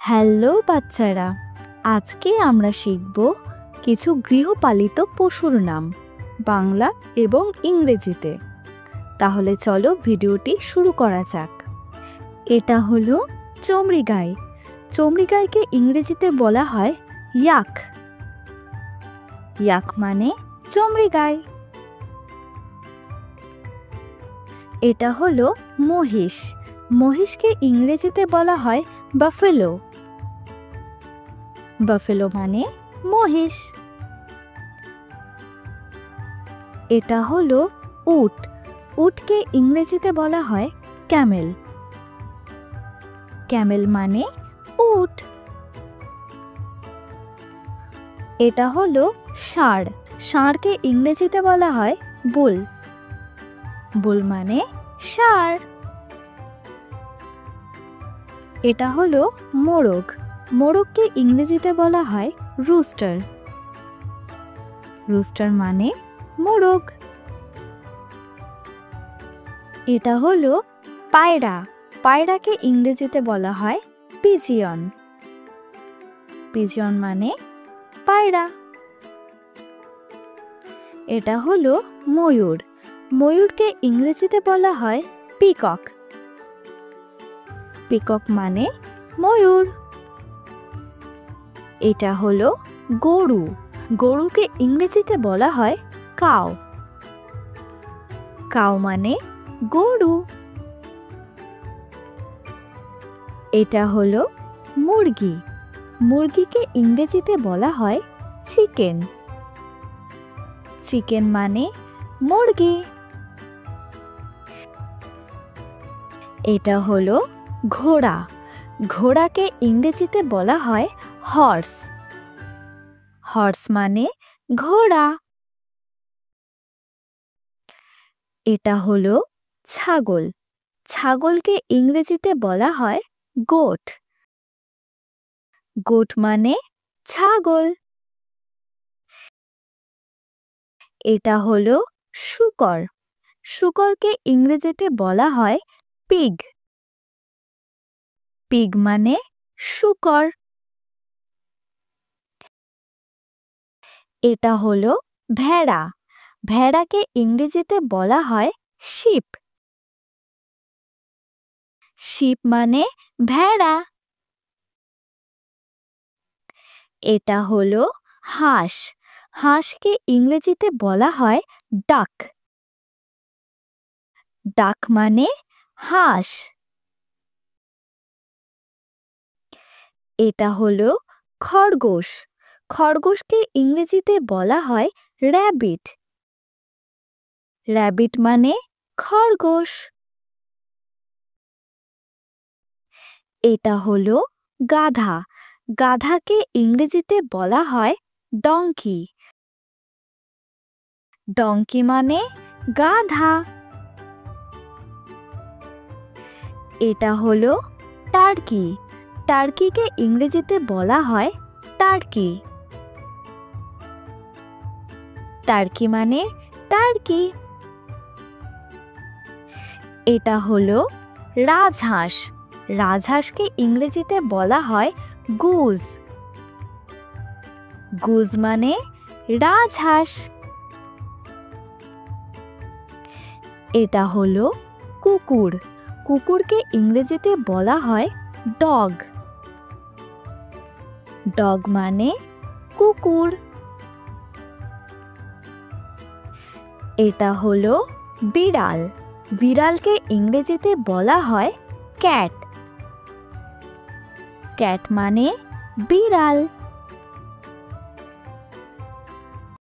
Hello বাচ্চারা, আজকে আমরা শিখব কিছু গৃহপালিত পশুর নাম বাংলা এবং ইংরেজিতে। তাহলে চলো ভিডিওটি শুরু করা যাক। এটা হলো চমড়ি গাই। চমড়ি গাইকে ইংরেজিতে বলা হয় ইয়াক। ইয়াক মানে চমড়ি গাই। এটা হলো মহিষ। মহিষকে ইংরেজিতে বলা হয় বাফেলো। বাফেলো মানে মহিষ। এটা হলো উট। উটকে ইংরেজিতে বলা হয় ক্যামেল। ক্যামেল মানে উট। এটা হলো ষাঁড়। ষাঁড়কে ইংরেজিতে বলা হয় বুল। বুল মানে ষাঁড়। এটা হলো মোরগ। মোরগকে ইংরেজিতে বলা হয় রুস্টার। রুস্টার মানে মোরগ। এটা হলো পায়রা। পায়রাকে ইংরেজিতে বলা হয় পিজিয়ন। পিজিয়ন মানে পায়রা। এটা হলো ময়ূর। ময়ূরকে ইংরেজিতে বলা হয় পিকক। পিকক মানে ময়ূর। এটা হলো গরু। গরুকে ইংরেজিতে বলা হয় কাউ। কাউ মানে গরু। এটা হলো মুরগি। মুরগিকে ইংরেজিতে বলা হয় চিকেন। চিকেন মানে মুরগি। এটা হলো ঘোড়া। ঘোড়াকে ইংরেজিতে বলা হয় হর্স। হর্স মানে ঘোড়া। এটা হলো ছাগল। ছাগলকে ইংরেজিতে বলা হয় গোট। গোট মানে ছাগল। এটা হলো শূকর। শূকরকে ইংরেজিতে বলা হয় পিগ। পিগ মানে শূকর। এটা হলো ভেড়া। ভেড়াকে ইংরেজিতে বলা হয় শিপ। শিপ মানে ভেড়া। এটা হলো হাঁস। হাঁসকে ইংরেজিতে বলা হয় ডাক। ডাক মানে হাঁস। এটা হলো খরগোশ। খরগোশকে ইংরেজিতে বলা হয় র‍্যাবিট। র‍্যাবিট মানে খরগোশ। এটা হলো গাধা। গাধাকে ইংরেজিতে বলা হয় ডঙ্কি। ডঙ্কি মানে গাধা। এটা হলো টার্কি। টার্কিকে ইংরেজিতে বলা হয় টার্কি। টার্কি মানে টার্কি। এটা হলো রাজহাঁস। রাজহাঁসকে ইংরেজিতে বলা হয় গুজ। গুজ মানে রাজহাঁস। এটা হলো কুকুর। কুকুরকে ইংরেজিতে বলা হয় ডগ। ডগ মানে কুকুর। এটা হলো বিড়াল। বিড়ালকে ইংরেজিতে বলা হয় ক্যাট। ক্যাট মানে বিড়াল।